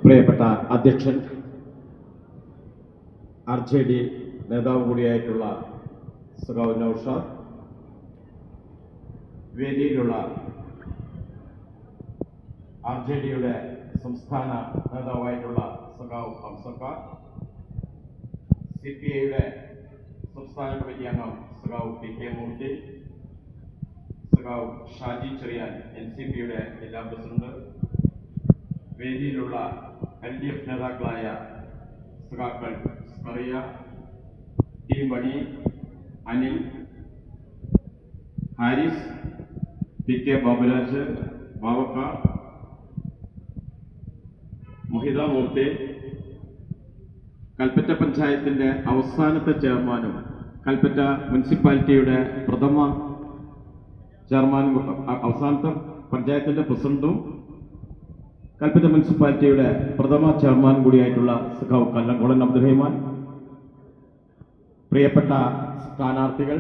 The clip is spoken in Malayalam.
പ്രിയപ്പെട്ട അധ്യക്ഷൻ RJD നേതാവ് കൂടിയായിട്ടുള്ള സഖാവ് നൗഷാദ്, വേദിയിലുള്ള RJDയുടെ സംസ്ഥാന നേതാവായിട്ടുള്ള സഖാവ് ഹംസക്കാർ, CPIയുടെ സംസ്ഥാന കമ്മിറ്റി അംഗം സഖാവ് PK മൂർത്തി, സഖാവ് ഷാജി ചെറിയാൻ NCPയുടെ ജില്ലാ പ്രസിഡന്റ്, വേദിയിലുള്ള LDF നേതാക്കളായ സഖാക്കൾ സ്കറിയ, ടി മണി, അനിൽ, ഹാരിസ്, PK ബാബുരാജ്, ബാവക്ക, മൊഹിത മൂർത്തി, കൽപ്പറ്റ പഞ്ചായത്തിന്റെ അവസാനത്തെ ചെയർമാനും കൽപ്പറ്റ മുനിസിപ്പാലിറ്റിയുടെ പ്രഥമ ചെയർമാനും അവസാനത്തെ പഞ്ചായത്തിന്റെ പ്രസിഡന്റും കൽപ്പറ്റ മുനിസിപ്പാലിറ്റിയുടെ പ്രഥമ ചെയർമാനും കൂടിയായിട്ടുള്ള സഖാവ് കല്ലംകുളം അബ്ദുറഹിമാൻ, പ്രിയപ്പെട്ട സ്ഥാനാർത്ഥികൾ,